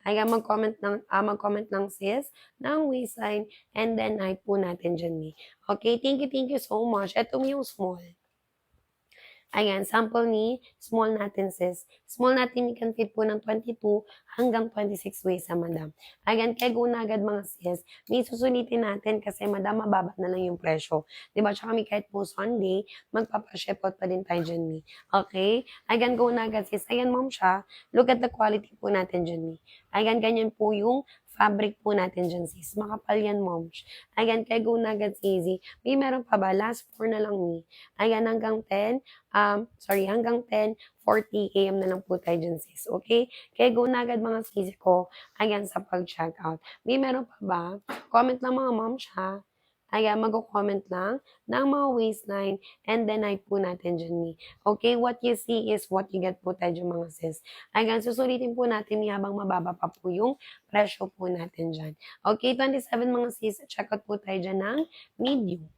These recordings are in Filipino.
Ayan, mag-comment lang sis ng waistline and then height po natin dyan, Mi. Okay, thank you so much. Ito yung small. Ayan, sample ni small natin sis. Small natin we can fit po ng 22 hanggang 26 waist sa madam. Ayan, kaya go na agad mga sis. May susulitin natin kasi madam, mababa na lang yung presyo. Diba? Tsaka kami kahit po Sunday, magpapa-ship out pa din tayo dyan, Mi. Okay? Ayan, go na agad sis. Ayan, ma'am siya. Look at the quality po natin dyan, Mi. Ayan, ganyan po yung fabric po natin dyan, sis. Makapal yan, ma'am. Ayan, kaya go na agad, easy. May meron pa ba? Last 4 na lang, Mi. Ayan, hanggang 10:40 AM na lang po tayo dyan, sis. Okay? Kaya go na agad mga sis ko. Ayan, sa pag-check out. May meron pa ba? Comment lang mga moms, ha? Ayan, mag-comment lang ng mga waistline and then height po natin dyan, Mi. Okay, what you see is what you get po tayo dyan, mga sis. Ayan, susulitin po natin, Mi, habang mababa pa po yung presyo po natin dyan. Okay, 27 mga sis, check out po tayo dyan ng medium.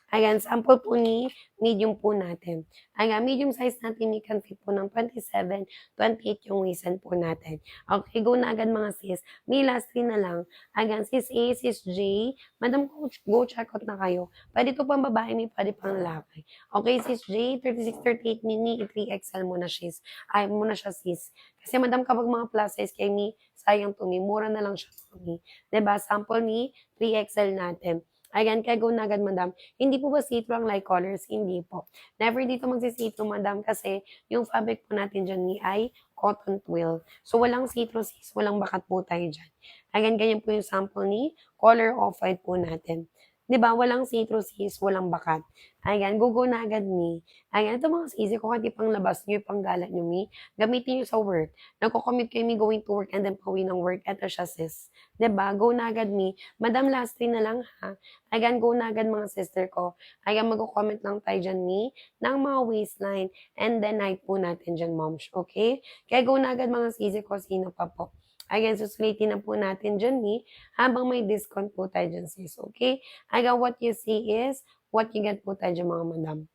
Ayan, sample po ni medium po natin. Ayan, medium size natin, we can fit po ng 27, 28 yung waistline po natin. Okay, go na agad mga sis. May last 3 na lang. Ayan, sis A, sis J, madam, go check out na kayo. Pwede to pang babae, may pwede pang lalaki. Okay, sis J, 36, 38 mini, 3XL muna sis. Ay, muna siya sis. Kasi madam, kapag mga plus size kay me, sayang to me, mura na lang siya to me. Diba? Sample ni 3XL natin. Ayan, kaya go na agad, madam. Hindi po ba see-through ang light colors? Hindi po. Never dito magsi-see-through, madam, kasi yung fabric po natin dyan ni ay cotton twill. So, walang see-through, sis. Walang bakat po tayo dyan. Ayan, ganyan po yung sample ni color off-white po natin. 'Di ba? Walang see-through, sis. Walang bakat. Ayan, go na agad, Mi. Ayan, ito mga sis, kung hindi pang labas nyo, pang galat nyo, Mi, gamitin nyo sa work. Nagko-commute kayo, Mi, going to work and then pauwi ng work. Eto siya, sis. 'Di ba? Go na agad, Mi. Madam, last 3 na lang, ha? Ayan, go na agad mga sister ko. Ayan, mag-comment lang tayo dyan, Mi, ng mga waistline and then height po natin dyan, moms. Okay? Kaya go na agad mga sisi ko, sino pa po. Ayan, susulitin na po natin dyan, Mi, habang may discount po tayo dyan, sis. Okay? Ayan, what you see is what you get po tayo dyan, mga madam.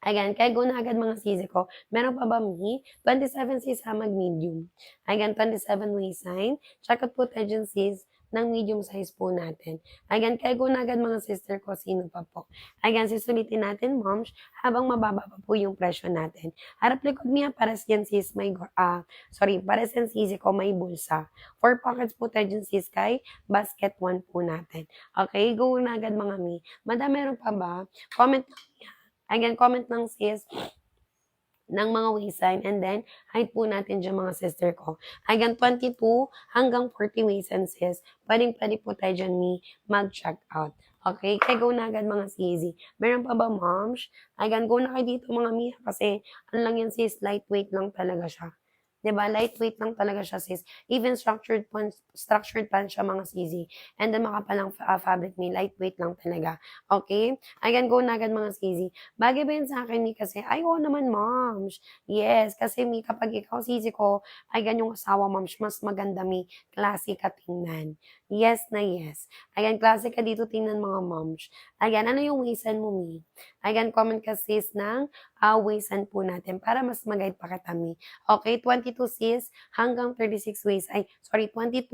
Ayan, kaya go na agad mga sisi ko. Meron pa ba, Mi? 27 sis ha, mag-medium. Ayan, 27 waistline. Check out po tayo dyan, sis, ng medium size po natin. Ayan, kaya go na agad mga sister ko, sino pa po. Ayan, susulitin natin, moms, habang mababa pa po yung presyo natin. Harap likod niya, pares yan, sis, pares yan, sisi ko, may bulsa. 4 pockets po tayo dyan, sis, kay basket 1 po natin. Okay, go na agad mga Mi. Madam, meron pa ba? Comment lang niya. Again, comment lang sis ng mga waistline and then height po natin dyan mga sister ko. Again, 22 hanggang 40 waistline sis. Pwede po tayo dyan mag-check out. Okay? Kaya go na agad mga sisi. Meron pa ba moms? Again, go na kayo dito mga Mia kasi ano lang yan sis, lightweight lang talaga siya. 'Di ba? Lightweight lang talaga siya, sis. Even structured pan siya mga sisi. And then makapal ang fabric ni lightweight lang talaga. Okay? Ayan, go na agad mga sisi. Bagay ba yun sa akin, Mi? Kasi, ay, oo naman, moms. Yes, kasi, Mi, kapag ikaw sisi ko, ay ganyong asawa, moms, mas maganda, Mi. Klase ka tingnan. Yes na yes. Ayan, klase ka dito tingnan, mga moms. Ayan, ano yung waistline mo, Mi? Ayan, comment ka, sis, ng waistline po natin para mas mag-guide pa kita, Mi. Okay, 22 sis hanggang 36 waist. 22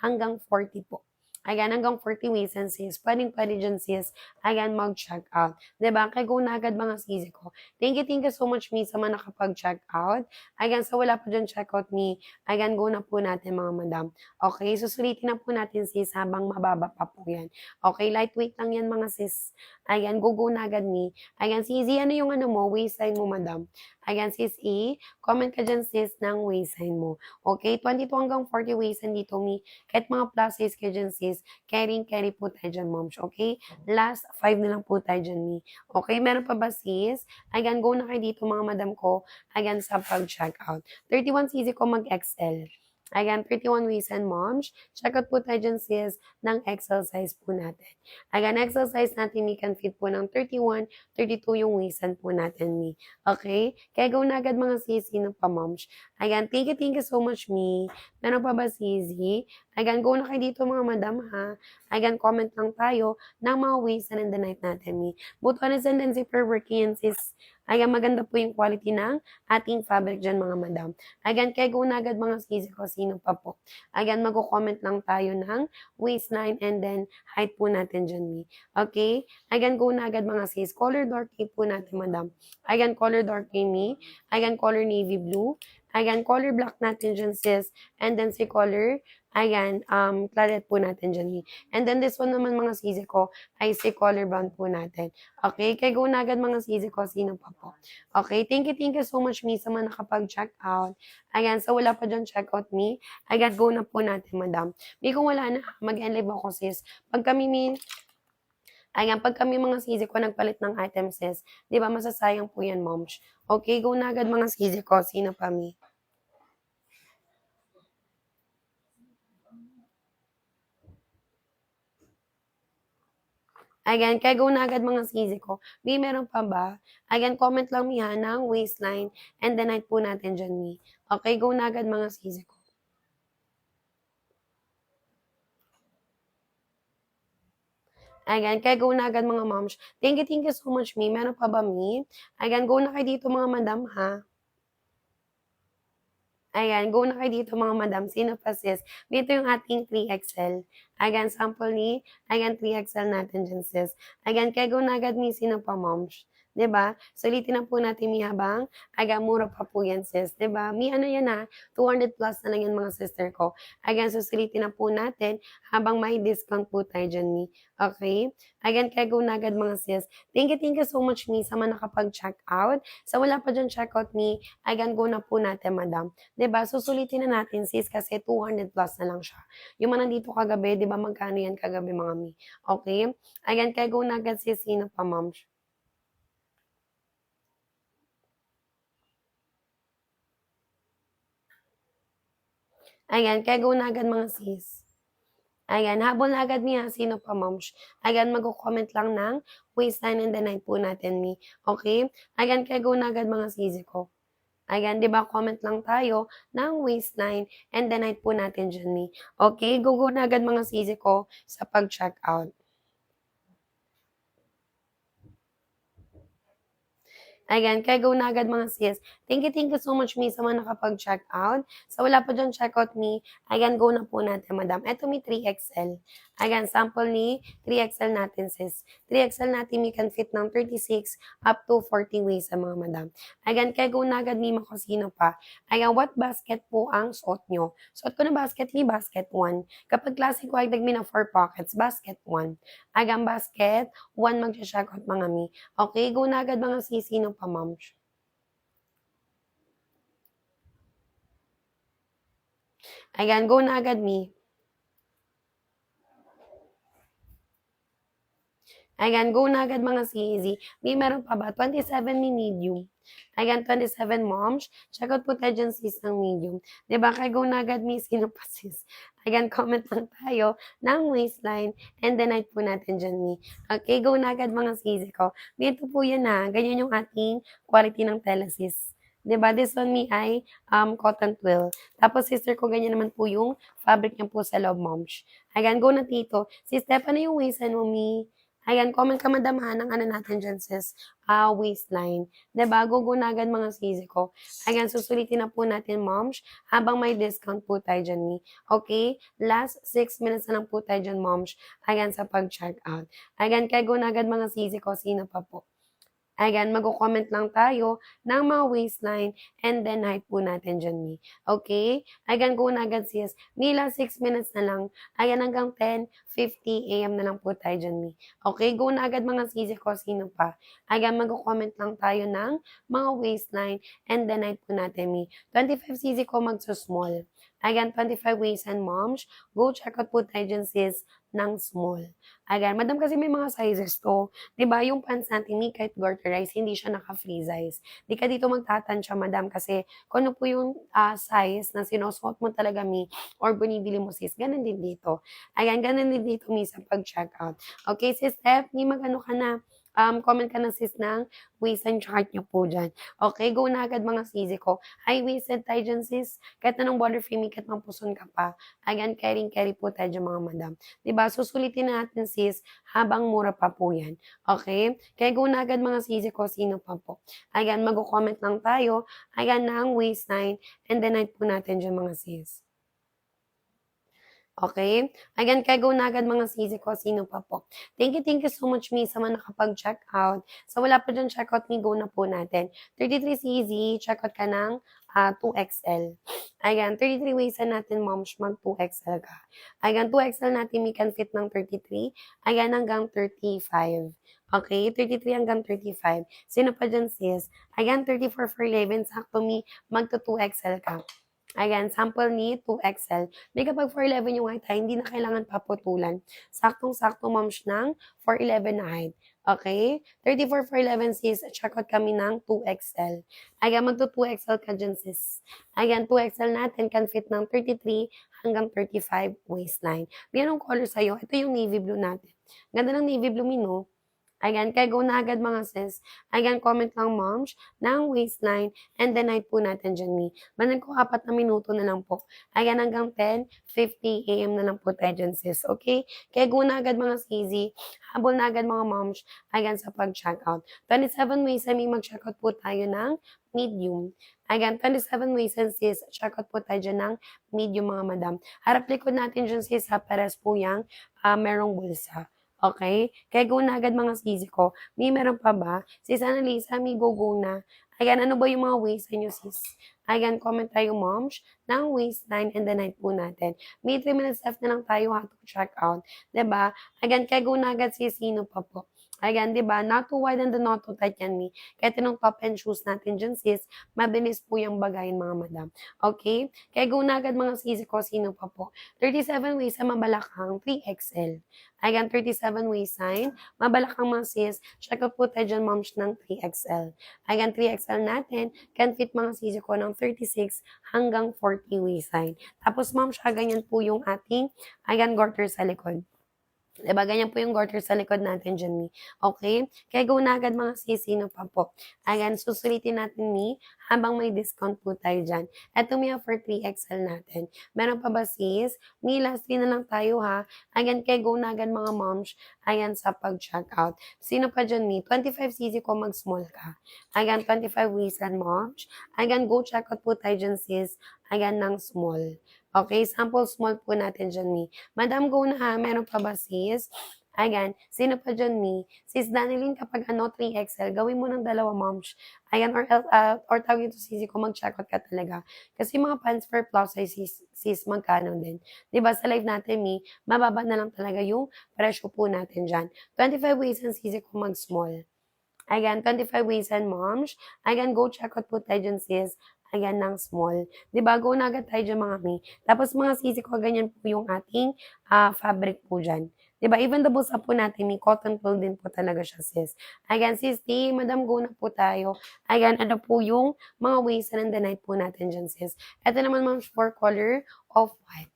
hanggang 40 po. Ayan, hanggang 40 waist and sis. Pwede dyan sis. Ayan, mag-check out. Diba? Kaya go na agad mga sisi ko. Thank you so much, Mi, sa mga nakapag-check out. Ayan, sa wala pa dyan check out, Mi. Ayan, go na po natin mga madam. Okay, susulitin na po natin sis habang mababa pa po yan. Okay, lightweight lang yan mga sis. Ayan, go na agad, Mi. Ayan, sisi, ano yung waistline mo, madam? Ayan, sis E, comment ka dyan, sis, ng waistline mo. Okay, 22 hanggang 40 waistline dito, Mi. Kahit mga plus size ka dyan, sis, carry po tayo dyan, moms. Okay? Last 5 na lang po tayo dyan, Mi. Okay, meron pa ba, sis? Ayan, go na kayo dito, mga madam ko. Ayan, sa pag-check out. 31 cc ko mag-XL. Ayan, 31 waistline, moms. Check out po tayo dyan, sis, ng XL size po natin. Ayan, XL size natin, Mi, can fit po ng 31, 32 yung waistline po natin, Mi. Okay? Kaya go na agad mga sis, sino pa, moms. Ayan, thank you so much, Mi. Meron pa ba, sisi? Ayan, go na kayo dito mga madam, ha? Ayan, comment lang tayo ng mga ways and the night natin, Mi. Both honest and then zipper working yan, sis. Ayan, maganda po yung quality ng ating fabric dyan mga madam. Ayan, kaya go na agad mga sis ko, sino pa po. Ayan, mag-comment lang tayo ng waistline and then height po natin dyan, Mi. Okay? Ayan, go na agad mga sis. Color dark po natin, madam. Ayan, color dark Mi. Ayan, color navy blue. Ayan, color black natin dyan, sis. And then si color, ayan, claret po natin dyan, Mi. And then this one naman mga sisi ko, ay si color brown po natin. Okay? Kaya go na agad mga sisi ko, sino pa po. Okay? Thank you so much, Mi, sa mga nakapag-check out. Ayan, so wala pa dyan check out, Mi. Ayan, go na po natin, madam. Mi, kung wala na, mag-end live ako, sis. Pag kami, Mi, ayan, pag kami mga sisi ko nagpalit ng items, sis, di ba masasayang po yan, moms. Okay, go na agad mga sisi ko, sino pa, Mi. Ayan, kaya go na agad mga sisi ko. Mi, meron pa ba? Ayan, comment lang mi ha ng waistline and the height po natin dyan, Mi. Okay, go na agad mga sisi ko. Ayan, kaya go na agad mga moms. Thank you so much, Mi. Meron pa ba, Mi? Ayan, go na kayo dito mga madam ha. Ayan, go na kayo dito mga madam. Sino pa sis? Dito yung ating 3XL. Ayan, sample ni, ayan, 3XL natin dyan sis. Ayan, kaya go na agad mi, sino pa moms? 'Di ba? Sulitin na po natin mi habang aga mura pa po yan sis, 'di ba? Mi ano yan ha, 200 plus na lang yan mga sister ko. Ayan, susulitin na po natin habang may discount po tayo dyan mi. Okay? Ayan, kaya go na agad mga sis. Thank you so much mi sa mga nakapag-check out. Sa wala pa dyan check out mi, ayan, go na po natin madam. 'Di ba? Susulitin na natin sis kasi 200 plus na lang siya. Yung mga nandito kagabi, 'di ba magkano yan kagabi mga mi? Okay? Ayan, kaya go na agad sis, sino pa ma'am? Ayan, kaya go na agad mga sis. Ayan, habol na agad niya, sino pa ma'am? Ayan, mag-comment lang ng waistline and the night po natin mi. Okay? Ayan, kaya go na agad mga sisi ko. Ayan, di ba, comment lang tayo ng waistline and the night po natin dyan, Mi. Okay, go na agad mga sisi ko sa pag-check out. Ayan, kaya go na agad mga sis. Thank you so much, Mi, sa mga nakapag-check out. Sa wala pa dyan check out, Mi, ayan, go na po natin, madam. Ito, Mi, 3XL. Ayan, sample ni 3XL natin, sis. 3XL natin, Mi, can fit ng 36 up to 40 waist sa mga madam. Ayan, kaya go na agad, Mi, makasino pa. Ayan, what basket po ang suot nyo? Suot ko na basket, Mi, basket 1. Kapag classic white, mi na 4 pockets, basket 1. Ayan, basket 1 mag-check out, mga Mi. Okay, go na agad mga sisino pa, ma'am. Ayan, go na agad, Mi. Ayan, go na agad mga CZ. Mi, meron pa ba? 27 mi medium. Ayan, 27 moms. Check out po tayo dyan sis ng medium. Diba? Kaya go na agad mi, sino pa sis? Ayan, comment lang tayo ng waistline and the night po natin dyan mi. Okay, go na agad mga CZ ko. Mi, ito po yan ha. Ganyan yung ating quality ng tela sis. Diba? This one mi ay cotton twill. Tapos sister ko, ganyan naman po yung fabric niya po sa love moms. Ayan, go na tito. Si Stephanie yung waistline mo mi. Ayan, comment ka madam ha ng ano natin dyan sis, waistline. Diba? Gugunagan mga sisi ko. Ayan, susulitin na po natin moms habang may discount po tayo dyan ni. Okay? Last 6 minutes na lang po tayo dyan moms. Ayan, sa pag-check out. Ayan, kaya gunagan mga sisi ko. Sino pa po? Ayan, mag-comment lang tayo ng mga waistline and then height po natin dyan, Mi. Okay? Ayan, go na agad sis. Mila, 6 minutes na lang. Ayan, hanggang 10:50 a.m. na lang po tayo dyan, Mi. Okay? Go na agad mga sisi ko. Sino pa? Ayan, mag-comment lang tayo ng mga waistline and then height po natin, Mi. 25 sisi ko magso-small. Ayan, 25 waist and moms. Go check out po tayo dyan, sis, ng small. Ayan, madam kasi may mga sizes to. 'Di ba yung pants natin ni kahit garterize, hindi siya naka-free size. 'Di ka dito magtatansya, madam, kasi kung ano po yung size na sinusuot mo talaga, Mi, or binibili mo, sis, ganun din dito. Ayan, ganun din dito, Mi, sa pag-check out. Okay, sis Steph, ni mag-ano ka na, comment ka na sis ng waistline chart niyo po dyan. Okay, go na agad mga sisi ko. High-waisted tayo dyan sis. Kahit anong body framing, kahit mampuson ka pa. Again, carry po tayo dyan mga madam. Diba? Susulitin natin sis habang mura pa po yan. Okay? Kaya go na agad mga sisi ko. Sino pa po? Again, mag-comment lang tayo. Again, ng waistline and then height po natin dyan mga sis. Okay? Again, kaya go na agad mga sisi ko, sino pa po. Thank you so much, me, sa mga nakapag-check out. So, wala pa dyan check out, me, go na po natin. 33 CZ, check out ka ng 2XL. Ayan, 33 ways na natin, moms, mag 2XL ka. Ayan, 2XL natin, me, can fit ng 33. Ayan, hanggang 35. Okay, 33 hanggang 35. Sino pa dyan, sis? Ayan, 34 for 11. Sakto, me, magto 2XL ka. Ayan, sample ni 2XL. May kapag 4'11 yung height, hindi na kailangan paputulan. Saktong-sakto, moms, ng 4'11 na height. Okay? 34 for 11 sis, check out kami ng 2XL. Ayan, magto 2XL ka dyan sis. Ayan, 2XL natin can fit ng 33 hanggang 35 waistline. May anong color sa'yo? Ito yung navy blue natin. Ganda ng navy blue, Mino. Ayan, kaya go na agad mga sis. Ayan, comment lang moms ng waistline and then height po natin dyan, me. Manan ko 4 na minuto na lang po. Ayan, hanggang 10:50 AM na lang po tayo dyan, sis. Okay? Kaya go na agad mga sisi. Habol na agad mga moms. Ayan, sa pag-check out. 27 ways na may mag-check out po tayo ng medium. Ayan, 27 ways and sis, check out po tayo dyan ng medium mga madam. Harap likod natin dyan sis, ha, pares po yung merong bulsa. Okay? Kaya go na agad mga sisi ko. May meron pa ba? Sis Annalisa, may go na. Ayan, ano ba yung mga waist nyo, sis? Ayan, comment tayo, moms, ng waistline and the night po natin. May 3 minutes left na lang tayo ha to check out. Diba? Ayan, kaya go na agad sis, sino pa po? Ayan, diba? Not too wide and not too tight yan, me. Kaya tinong top and shoes natin dyan, sis. Mabilis po yung bagayin, mga madam. Okay? Kaya go na agad mga sisi ko, sino pa po? 37 waist sa mabalakang 3XL. Ayan, 37 waist sign. Mabalakang mga sis. Check out po tayo dyan, moms, ng 3XL. Ayan, 3XL natin. Can fit mga sisi ko ng 36 hanggang 40 waist sign. Tapos, moms, ganyan po yung ating, ayan, garter sa likod. Diba, ganyan po yung garter sa likod natin dyan, mi. Okay? Kaya go na agad mga sis, sino pa po. Ayan, susulitin natin, mi, habang may discount po tayo dyan. Eto, mi, for 3XL natin. Meron pa ba, sis? Mi, last 3 na lang tayo, ha? Ayan, kaya go na agad mga moms. Ayan, sa pag-check out. Sino pa dyan, mi? 25cc ko mag-small ka. Ayan, 25 wisan, moms. Ayan, go check out po tayo dyan, sis. Ayan, ng small. Okay, sample small po natin dyan, mi. Madam, go na ha. Meron pa ba, sis? Ayan, sino pa dyan, mi? Sis Danilyn, kapag 3XL, gawin mo ng 2, moms. Ayan, or tawag ito, sisi ko, mag-check out ka talaga. Kasi mga pants for plus size, sis, magkano din. Diba, sa live natin, mi, mababa na lang talaga yung presyo po natin dyan. 25 ways ang sisi ko mag-small. Ayan, 25 ways and moms. Ayan, go check out po tayo dyan, sis. Ayan, ng small. Diba, go na agad tayo dyan, mga mi. Tapos, mga sisi ko, ganyan po yung ating fabric po dyan. Diba, even the bulsa po natin, may cotton wool din po talaga siya, sis. Ayan, sis, madam, go na po tayo. Ayan, ano po yung mga ways and the night po natin dyan, sis. Ito naman, moms, for color of white.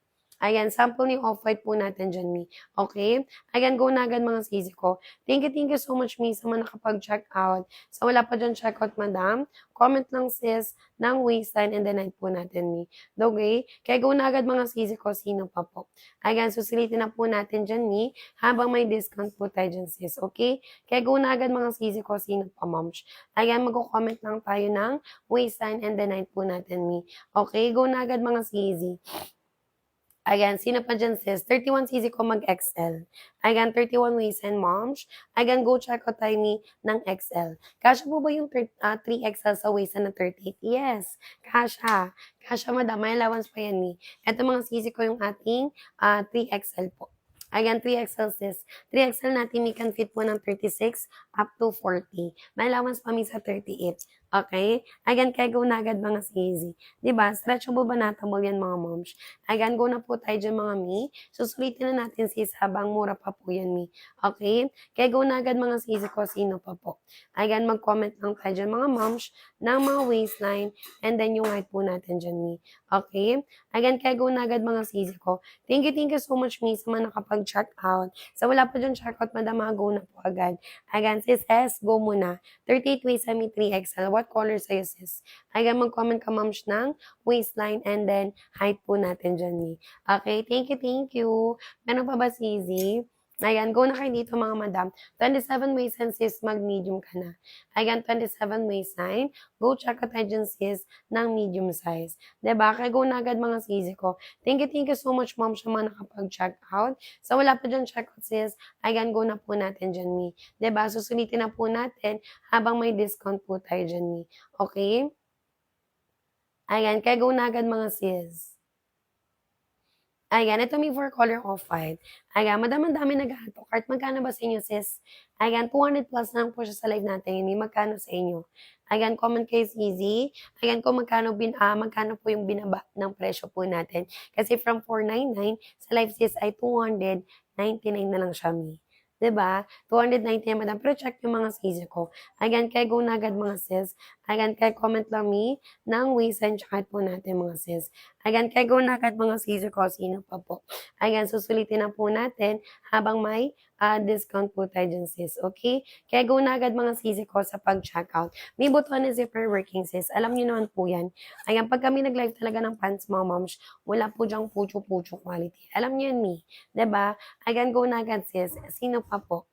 Ayan, sample ni off-white po natin dyan, mi. Okay? Ayan, go na agad mga sisi ko. Thank you so much, mi, sa mga nakapag-check out. So, wala pa dyan check out, madam. Comment lang, sis, ng waistline and the night po natin, mi. Okay? Kaya go na agad mga sisi ko, sino pa po. Ayan, susulitin na po natin dyan, mi, habang may discount po tayo dyan, sis. Okay? Kaya go na agad mga sisi ko, sino pa, moms. Ayan, mag-comment lang tayo ng waistline and the night po natin, mi. Okay? Go na agad mga sisi. Ayan, sino pa dyan, sis? 31cc ko mag-XL. Ayan, 31 waist and moms. Ayan, go check out tayo ng XL. Kasha po ba yung 3XL sa waist na 38? Yes, kasha. Kasha, madam. May allowance pa yan, mi. Ito mga sisi ko yung ating 3XL po. Ayan, 3XL, sis. 3XL natin, mi, can fit po ng 36 up to 40. May allowance pa, mi, sa 38. Okay? Ayan, kaya go na agad mga sisi. 'Di ba, stretchable banatable yan mga moms. Ayan, go na po tayo diyan mga mi. Susulitin na natin sis habang mura pa po yan mi. Okay? Kaya go na agad mga sisi ko, sino pa po. Ayan, mag-comment lang tayo diyan mga moms ng mga waistline and then yung height po natin diyan mi. Okay? Ayan, kaya go na agad mga sisi ko. Thank you so much mi sa mga nakapag-check out. Sa wala pa dyan check out, madam, go na po agad. Ayan, sis S, go muna. 38 waist semi 3XL. What color sa'yo, sis? Ayan, mag-comment ka, ma'am, ng waistline and then height po natin dyan, ni. Okay, thank you. Meron pa ba, Sisi? Ayan, go na kayo dito mga madam. 27 waist and sis, mag-medium ka na. Ayan, 27 waistline. Go check out tayo dyan, sis, ng medium size. Diba? Kaya go na agad mga sisi ko. Thank you so much, ma'am, sa mga nakapag-check out. Sa wala pa dyan check out, sis, ayan, go na po natin dyan, mi. Diba? Susulitin na po natin habang may discount po tayo dyan, ni. Okay? Ayan, kaya go na agad mga sis. Ayan, ito may 4 color off-white. Ayan, madaming-dami naghahato cart. Magkano ba sa inyo, sis? Ayan, 200 plus lang po siya sa live natin. May magkano sa inyo? Ayan, comment kayo easy. Ayan, kung magkano po yung binaba ng presyo po natin. Kasi from 499 sa live sis ay 299 na lang siya, mi. 'Di ba? 299 madam. Pero check yung mga sis ko. Ayan, kaya go na agad mga sis. Ayan, kaya comment lang mi ng waist and height po natin mga sis. Ayan, kaya go na agad mga sis ko. Sino pa po? Ayan, susulitin na po natin habang may discount po tayo dyan sis. Okay? Kaya go na agad mga sis ko sa pag-checkout. May buton na zipper working sis. Alam niyo naman po yan. Ayan, pag kami nag-live talaga ng pants mga moms, wala po dyang pucho-pucho quality. Alam niyo yan, mi. 'Di ba? Ayan, go na agad sis. Sino pa po?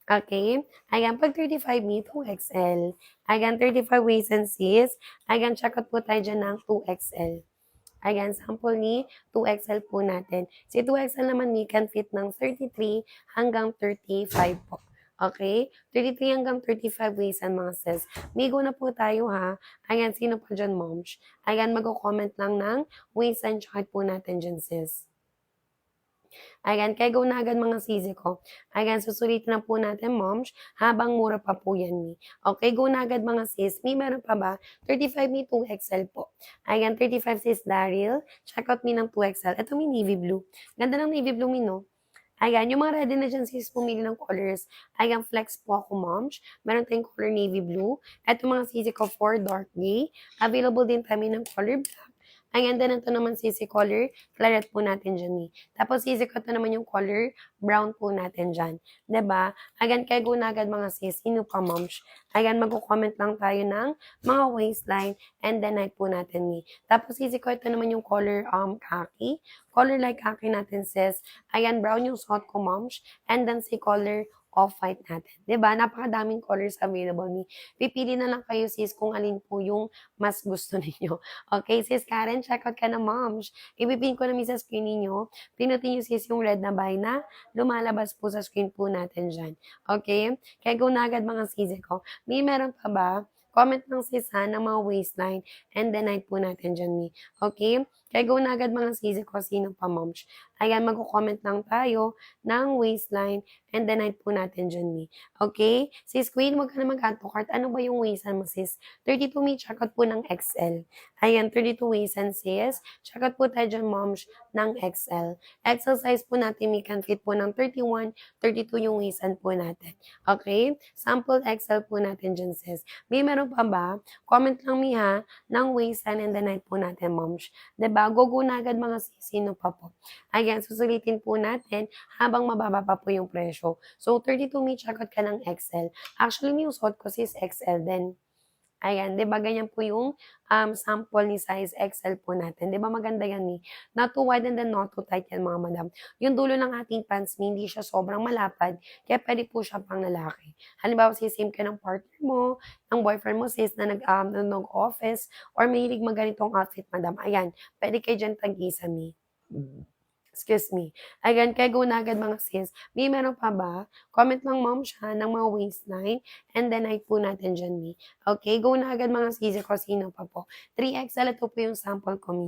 Okay. Ayan, pag 35 me, 2XL. Ayan, 35 waist and sis. Ayan, check out po tayo dyan ng 2XL. Ayan, sample ni 2XL po natin. Si 2XL naman ni can fit ng 33 hanggang 35 po. Okay? 33 hanggang 35 waist and mga sis. Migo na po tayo ha. Ayan, sino pa dyan, moms? Ayan, mag-comment lang ng waist and chart po natin dyan, sis. Ayan, kaya go na agad mga sisi ko. Ayan, susulitin na po natin, moms, habang mura pa po yan, mi. Okay, go na agad mga sis. Mi, meron pa ba? 35 mi 2XL po. Ayan, 35 sis Daryl. Check out mi ng 2XL. Ito mi navy blue. Ganda ng navy blue mi, no? Ayan, yung mga ready na dyan sis, pumili ng colors. Ayan, flex po ako, moms. Meron tayong color navy blue. Ito mga sisi ko for dark gray. Available din kami ng color black. Ayan, then ito naman sisi color, claret po natin dyan eh. Tapos sisi ko ito naman yung color, brown po natin dyan. ba? Diba? Ayan, kaya go na agad mga sis, sino pa moms? Ayan, mag-comment lang tayo ng mga waistline and then height po natin eh. Tapos sisi ko ito naman yung color khaki. Color like khaki natin sis. Ayan, brown yung suot ko moms. And then si color off-white natin. 'Di ba? Napakadaming colors available ni. Pipili na lang kayo sis kung alin po yung mas gusto ninyo. Okay, sis Karen, check out ka na moms. Ibipin ko na sa screen ninyo. Pinutin nyo sis yung red na buy na lumalabas po sa screen po natin dyan. Okay? Kaya go na agad mga sis ko. May meron pa ba? Comment lang sis ha ng mga waistline and then height po natin dyan, mi. Okay? Kaya go na agad mga sis ko, sino pa moms. Ayan, mag-comment lang tayo ng waistline and then height po natin dyan, mi. Okay? Sis Queen, wag ka na mag-add to cart. Ano ba yung waistline mo, sis? 32 mi, check out po ng XL. Ayan, 32 waistline, sis. Check out po tayo dyan, moms, ng XL. XL size po natin, mi can fit po ng 31, 32 yung waistline po natin. Okay? Sample XL po natin dyan, sis. May meron pa ba? Comment lang, mi ha, ng waistline and then height po natin, moms. Diba? Go na agad mga sis. Sino pa po? Ayan, susulitin po natin habang mababa pa po yung presyo. So, 32 mi, check out ka ng XL. Actually, yung suot ko sis XL din. Ayan, 'di ba ganyan po yung sample ni size XL po natin. 'Di ba maganda yan ni? Not too wide and then not too tight yan mga madam. Yung dulo ng ating pants ni, hindi siya sobrang malapad, kaya pwede po siya pang lalaki. Halimbawa, sisame ka ng partner mo, ng boyfriend mo sis na nag-office or mahilig magganitong outfit madam. Ayan, pwede kayo dyan tag-isa mi. Excuse me. Ayan, kaya go na agad mga sis. May meron pa ba? Comment lang ma'am siya ng mga waistline and then height po natin dyan, Mi. Okay, go na agad mga sis ko. Sino pa po? 3XL, ito po yung sample ko, Mi.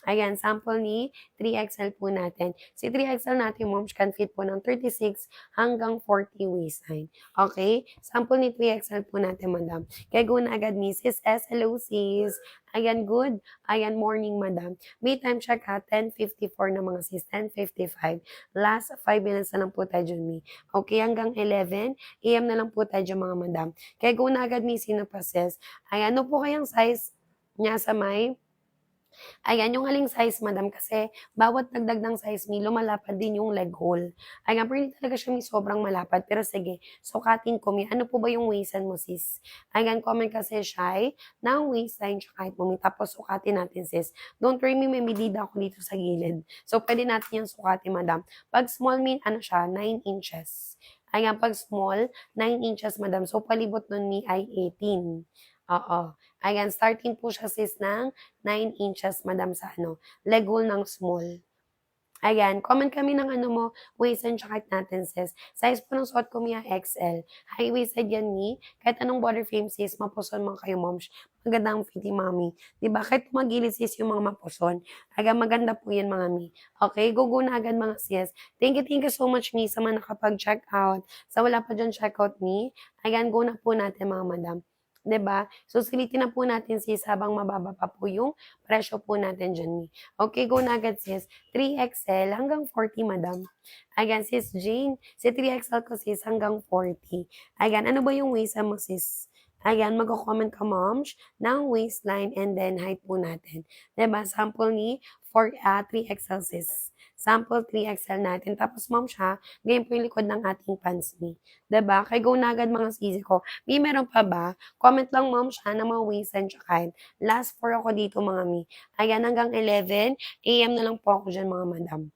Ayan, sample ni 3XL po natin. Si 3XL natin, ma'am, can fit po ng 36 hanggang 40 waistline. Okay? Sample ni 3XL po natin, madam. Kaya go na agad, Mrs. S. Hello, sis. Ayan, good. Ayan, morning, madam. May time check ha, 10:54 na mga sis, 10:55. Last 5 minutes na lang po tayo dyan, Mi. Okay, hanggang 11 AM na lang po tayo dyan, mga madam. Kaya go na agad, Mi, sino pa sis? Ayan, ano po kayang size niya sa may ayan, yung aling size, madam, kasi bawat dagdag ng size me, lumalapad din yung leg hole. Ayan, pero hindi talaga siya may sobrang malapad. Pero sige, sukatin ko, may ano po ba yung waistan mo, sis? Ayan, comment kasi shy ng waistline tsaka height mo, may. Tapos sukatin natin, sis. Don't worry, may medida ako dito sa gilid. So, pwede natin yung sukatin, madam. Pag small, mean, ano siya, 9 inches. Ayan, pag small, 9 inches, madam. So, palibot nun ni ay 18. Oo. Ayan, starting po siya sis ng 9 inches, madam, sa ano, leg hole ng small. Ayan, comment kami ng ano mo, waist and height natin, sis. Size po ng suot ko, Mia, XL. High waisted yan, ni. Kahit anong body frame, sis, mapuson man kayo, moms. Maganda ang fitting, mami. Diba? Kahit magilid, sis, yung mga mapuson. Agad maganda po yan, mga mi. Okay, go na agad, mga sis. Thank you so much, mi, sa mga nakapag-check out. Sa wala pa dyan, check out, mi. Ayan, go na po natin, mga madam. 'Di ba? So, sulitin na po natin sis habang mababa pa po yung presyo po natin dyan, Mi. Okay, go na agad sis. 3XL hanggang 40, madam. Ayan, sis Jane. Si 3XL ko sis hanggang 40. Ayan, ano ba yung waist mo sis? Ayan, magko-comment ka, moms, ng waistline and then height po natin. 'Di ba? Sample ni 3XL sis. Sample 3XL natin. Tapos, mom siya, ganyan po yung likod ng ating pants ni. 'Di ba? Kaya go na agad mga sisi ko. May meron pa ba? Comment lang, ma'am, siya ng mga waist and tsaka height. Last 4 ako dito, mga mi. Ayan, hanggang 11 AM na lang po ako dyan, mga madam.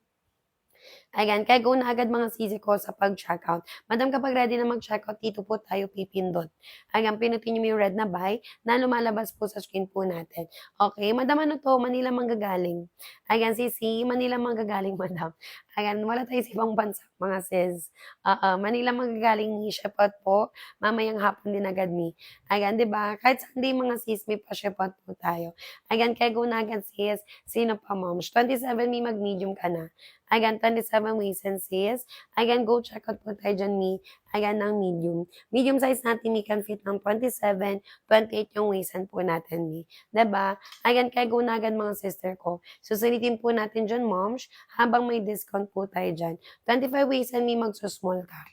Ayan, kaya go na agad mga sisi ko sa pag-checkout. Madam, kapag ready na mag-checkout, dito po tayo pipindot. Ayan, pinutin niyo yung red na buy na lumalabas po sa screen po natin. Okay, madam, ano to? Manila manggagaling. Ayan, sisi, Manila manggagaling, madam. Ayan, wala tayo sa ibang bansa, mga sis. Manila manggagaling ni Shepot po. Mamayang hapon din agad mi. Ayan, di ba? Kahit Sunday, mga sis, may pa-Shepot po tayo. Ayan, kaya go na agad, sis. Sino pa, moms? 27 mi, mag-medium ka na. Ayan, 27 waist and sis. Ayan, go check out po tayo dyan, Mi. Ayan, ang medium. Medium size natin, Mi, can fit ng 27, 28 yung waist and po natin, Mi. Diba? Ayan, kaya go na agad mga sister ko. Susulitin po natin dyan, moms, habang may discount po tayo dyan. 25 waist and Mi, magsusmall ka.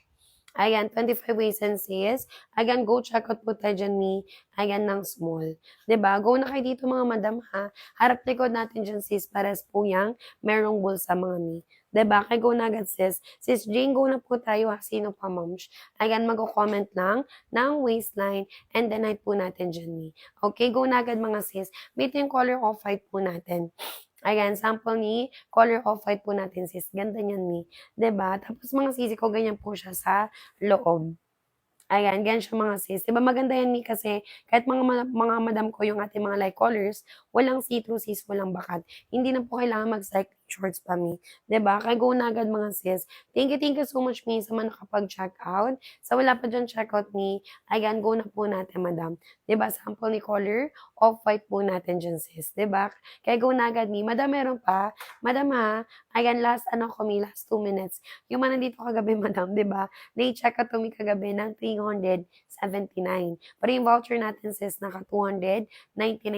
Ayan, 25 waist and sis. Ayan, go check out po tayo dyan, Mi. Ayan, ng small. 'Di ba? Go na kayo dito, mga madam, ha. Harap likod natin dyan, sis. Pares po yang merong bulsa, mga Mi. 'Di ba? Kaya go na agad, sis. Sis Jane, go na po tayo, ha. Sino pa, moms? Ayan, mag-comment lang ng waistline and then height po natin dyan, Mi. Okay, go na agad, mga sis. Ito yung color of white po natin. Ayan, sample ni color of white po natin, sis. Ganda niyan, Mi. 'Di ba? Tapos mga sisi ko, ganyan po siya sa loob. Ayan, ganyan siya, mga sis. 'Di ba maganda yan, Mi, kasi kahit mga madam ko yung ating mga light colors, walang see-through, sis, walang bakat. Hindi na po kailangan mag-cycling shorts pa, Mi. 'Di ba? Kaya go na agad, mga sis. Thank you so much, Mi, sa mga nakapag-check out. Sa wala pa dyan check out, Mi, ayan, go na po natin, madam. 'Di ba? Sample ni color of white po natin dyan, sis. 'Di ba? Kaya go na agad, Mi. Madam, meron pa. Madam, ha? Ayan, last, Mi, last 2 minutes. Yung mga nandito kagabi, madam, 'di ba? Na-check out to, Mi, kagabi ng 379. Pero yung voucher natin, sis, naka 299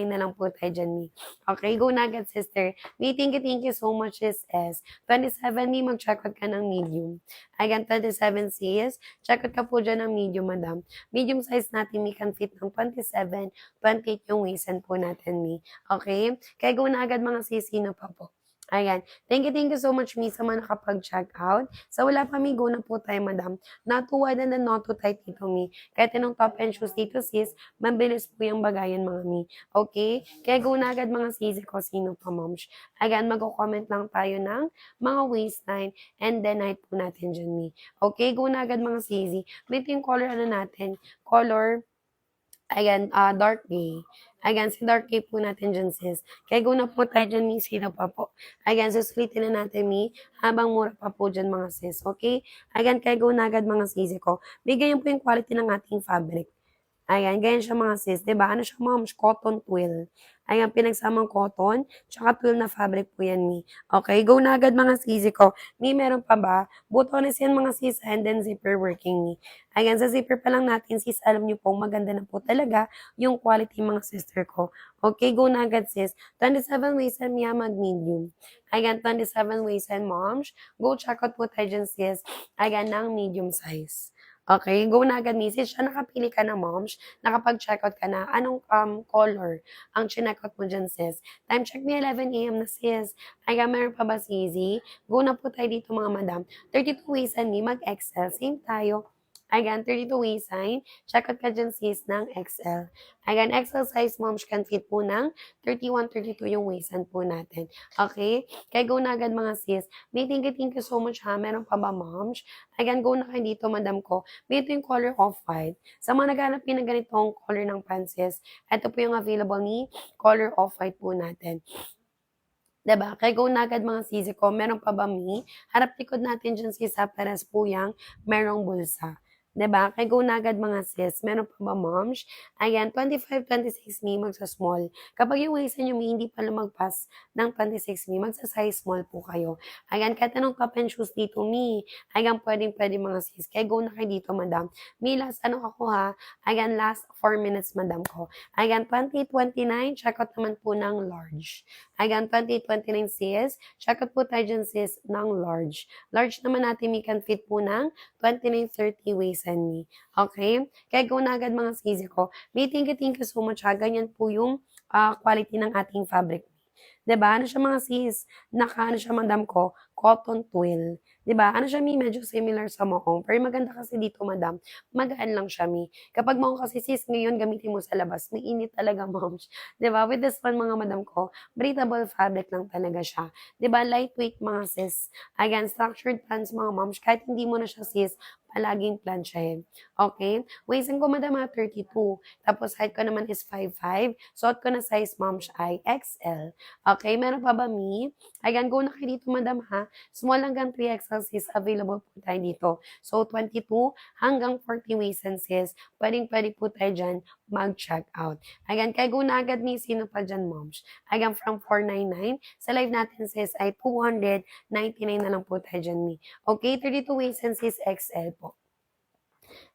na lang po tayo dyan, Mi. Okay, go na agad, sister. Mi, thank you so much, sis S. 27, Mi, mag-check out ka ng medium. Ayan, 27, sis. Check out ka po dyan ng medium, madam. Medium size natin, Mi, can fit ng 27, 28 yung waistan po natin, Mi. Okay? Kaya go na agad, mga sis, sino pa po. Ayan. Thank you so much, Mi, sa mga nakapag-check out. Sa wala pa, Mi, go na po tayo, madam. Not too wide and not too tight dito, Mi. Kahit anong top and shoes dito, sis, mabilis po yung bagayan, mga Mi. Okay? Kaya go na agad, mga sisi ko, sino pa, moms. Again, mag-comment lang tayo ng mga waistline and then height po natin dyan, Mi. Okay? Go na agad, mga sisi. Ito yung color, natin? Color Ayan, dark gray. Ayan, si dark gray po natin dyan, sis. Kaya go na po tayo dyan, mi. Sino pa po? Ayan, susulitin na natin, mi. Habang mura pa po dyan, mga sis. Okay? Ayan, kaya go na agad, mga sisi ko. Bigyan po yung quality ng ating fabric. Ayan, ganyan siya mga sis, 'di ba? Ano siya ma'am? Cotton twill. Ayan, pinagsamang cotton, tsaka twill na fabric po yan, mi. Okay, go na agad mga sisi ko. Mi, meron pa ba? Butones yan mga sis, and then zipper working, mi. Ayan, sa zipper pa lang natin, sis, alam niyo po, maganda na po talaga yung quality mga sister ko. Okay, go na agad, sis. 27 waist and mi, mag-medium. Ayan, 27 waist and moms. Go check out po tayo dyan, sis. Ayan, ng medium size. Okay, go na agad misis siya nakapili ka na moms, nakapag-checkout ka na, anong, color ang chineckout mo diyan sis? Time check me 11 AM na sis. Ayan, meron pa ba sisi? Go na po tayo dito mga madam. 32 waist and me, mag-XL, same tayo. Ayan, 32 waistline. Check out ka dyan sis ng XL. Ayan, XL size moms can fit po ng 31, 32 yung waistline po natin. Okay? Kaya go na agad mga sis. May thank you so much ha. Meron pa ba moms? Ayan, go na kayo dito madam ko. May ito yung color off-white. Sa mga naghanap yun ng ganitong color ng panses, ito po yung available ni color off-white po natin. Diba? Kaya go na agad mga sisi ko. Meron pa ba mi? Harap likod natin dyan si Saperas po yung merong bulsa. 'Di ba? Kaya go na agad mga sis. Meron pa ba moms? Ayan, 25, 26 mi magsa-small. Kapag yung waist nyo mi hindi pa lumagpas ng 26 mi, magsa-size small po kayo. Ayan, kahit anong cup and shoes dito mi. Ayan, pwede mga sis. Kaya go na kayo dito madam. Mi, last ano ako ha? Ayan, last 4 minutes madam ko. Ayan, 2029, check out naman po ng large. Ayan, 2029 sis. Check out po tayo dyan sis ng large. Large naman natin mi can fit po ng 2930 waist and me. Okay? Kaya go na agad mga sisi ko. May thank you so much ha. Ganyan po yung quality ng ating fabric. 'Di ba? Ano siya mga sis? Ano siya madam ko? Cotton twill. 'Di ba? Ano siya mi? Medyo similar sa mohong. Pero maganda kasi dito madam. Magaan lang siya mi. Kapag mohong kasi sis, ngayon gamitin mo sa labas. May init talaga moms. 'Di ba? With this one mga madam ko, breathable fabric lang talaga siya. 'Di ba? Lightweight mga sis. Again, structured pants mga moms. Kahit hindi mo na siya sis, palaging plansyahin. Okay? Waist ko madam 32. Tapos height ko naman is 5'5". Suot ko na size moms ay XL. Okay, meron pa ba mi? Ayan, go na kayo dito madam ha. Small hanggang 3XL sis, available po tayo dito. So, 22 hanggang 40 waist and sis, pwede po tayo dyan mag-check out. Ayan, kaya go na agad mi, sino pa dyan moms? Ayan, from 499, sa live natin sis ay 299 na lang po tayo dyan mi. Okay, 32 waist and sis XL po.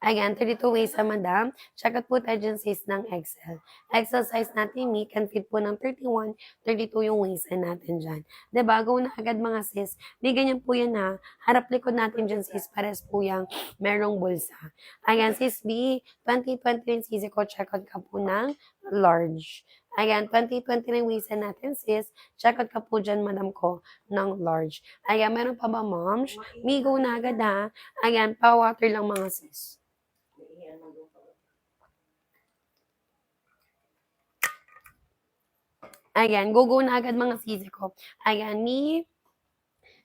Ayan, 32 waist madam. Check out po tayo dyan sis ng XL. XL size natin, mi, can fit po ng 31, 32 yung waist natin dyan. Diba? Go na agad mga sis. May ganyan po yan ha. Harap likod natin dyan sis. Pares po yung merong bulsa. Ayan, sis B, 2020 sis ko, check out ka po ng large. Ayan, 2029 waist natin sis. Check out ka po dyan madam ko ng large. Ayan, meron pa ba moms? Mi, go na agad ha. Ayan, pa-water lang mga sis. Ayan, go na agad mga sisi ko. Ayan,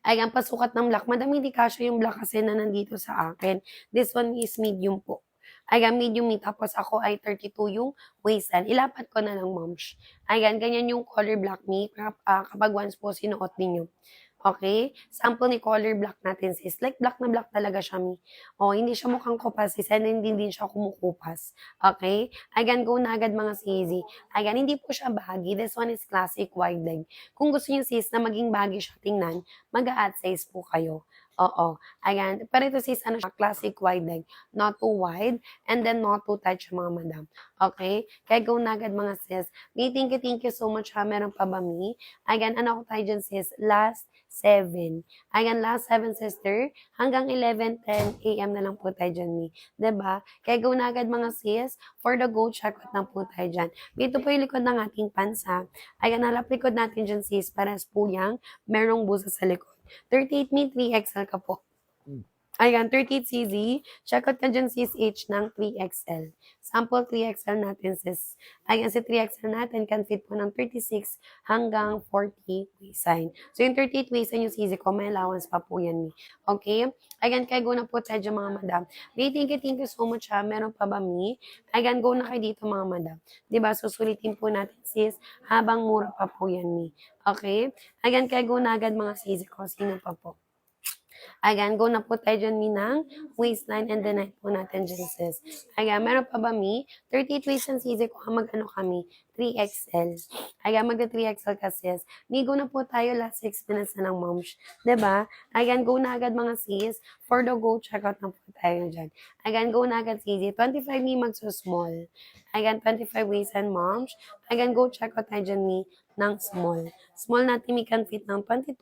ayan, pasukat ng black. Madam, hindi kasya yung black kasi na nandito sa akin. This one is medium po. Ayan, medium me. Tapos ako ay 32 yung waistline. Ilapat ko na lang, moms. Ayan, ganyan yung color black me. Kapag once po sinuot ninyo. Okay? Sample ni color black natin sis. Like black na black talaga siya mi. Oh, hindi siya mukhang kupas sis. And hindi din siya kumukupas. Okay? Ayan, go na agad mga sisi. Ayan, hindi po siya baggy. This one is classic wide leg. Kung gusto niyo sis na maging baggy siya tingnan, mag-a-add size po kayo. Oo. Ayan. Pero ito sis, ano siya, classic wide leg. Not too wide, and then not too tight siya mga madam. Okay? Kaya go na agad mga sis. Mi, thank you so much ha. Meron pa ba mi? Ayan, ano ko tayo dyan sis? Last 7. Ayan, last 7 sister. Hanggang 11:10 AM na lang po tayo dyan mi. 'Di ba? Kaya go na agad mga sis. For the go, check out na po tayo dyan. Dito po yung likod ng ating pansa. Ayan, halap likod natin dyan sis. Pares po yung merong busa sa likod. 38 mi, 3XL ka po. Ayan, 38cz. Check out ka dyan sis H ng 3XL. Sample 3XL natin sis. Ayan, si 3XL natin can fit po ng 36 hanggang 40 waistline. So yung 38 waistline yung CZ ko, may allowance pa po yan. Okay? Ayan, kaya go na po tayo dyan mga madam. May thank you so much ha. Meron pa ba mi? Ayan, go na kayo dito mga madam. Diba? Susulitin po natin sis habang mura pa po yan mi. Okay? Ayan, kaya go na agad mga CZ ko. Sino pa po? Ayan, go na po tayo dyan, Mi, ng waistline and the neck po natin dyan, sis. Ayan, meron pa ba, Mi? 38 waist and sisi ko, mag-ano kami? 3XL. Ayan, magka-3XL ka, sis. Mi, go na po tayo, last 6 minutes na ng moms. Diba? Ayan, go na agad mga sis. For the go, check out na po tayo dyan. Ayan, go na agad, sisi. 25 Mi, magso-small. Ayan, 25 waist and moms. Ayan, go check out tayo dyan, Mi, ng small. Small natin, Mi, can fit ng 22.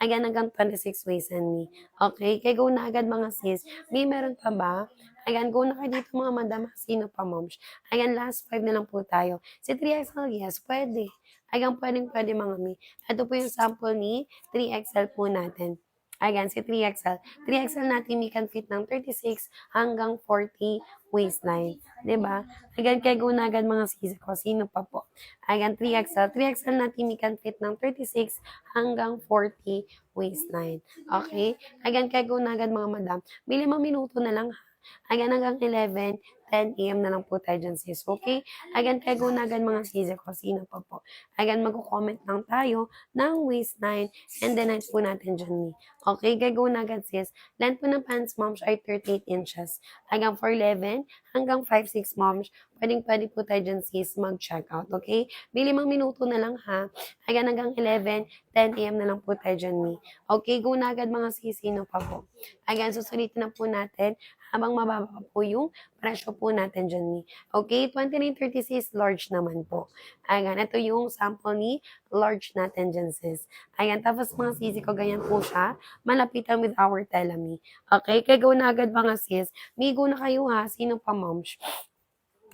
Ayan, hanggang 26 waist and Mi. Okay, kaya go na agad mga sis. May meron pa ba? Ayan, go na kayo dito mga madam. Sino pa, moms? Ayan, last 5 na lang po tayo. Si 3XL, yes, pwede. Ayan, pwede mga mi. Ito po yung sample ni 3XL po natin. Ayan, si 3XL. 3XL natin, may can fit ng 36 hanggang 40 waistline. Diba? Ayan, kaya go na agad mga sis ko. Sino pa po? Ayan, 3XL. 3XL natin, may can fit ng 36 hanggang 40 waistline. Okay? Ayan, kaya go na agad mga madam. May 5 minuto na lang ha. Ayan, hanggang 11, 10 a.m. na lang po tayo dyan, sis. Okay? Ayan, kaya go na agad mga sis ko. Sino pa po? Ayan, mag-comment lang tayo ng waistline and the night po natin dyan, ni. Okay? Kaya go na agad, sis. Length po ng pants, moms, ay 38 inches. Ayan, for 11 hanggang 5'6", moms, pwedeng-pwede po tayo dyan, sis, mag-check out. Okay? May 5 minuto na lang, ha? Ayan, hanggang 11, 10 a.m. na lang po tayo dyan, ni. Okay? Go na agad mga sis. Sino pa po? Ayan, susulitin na po natin habang mababa po yung presyo po natin dyan ni. Okay, 2936 large naman po. Ayan, ito yung sample ni large natin dyan sis. Ayan, tapos mga sisi ko, ganyan po siya. Malapitan with our telemi. Okay, kaya go na agad mga sis. May go na kayo ha, sino pa moms?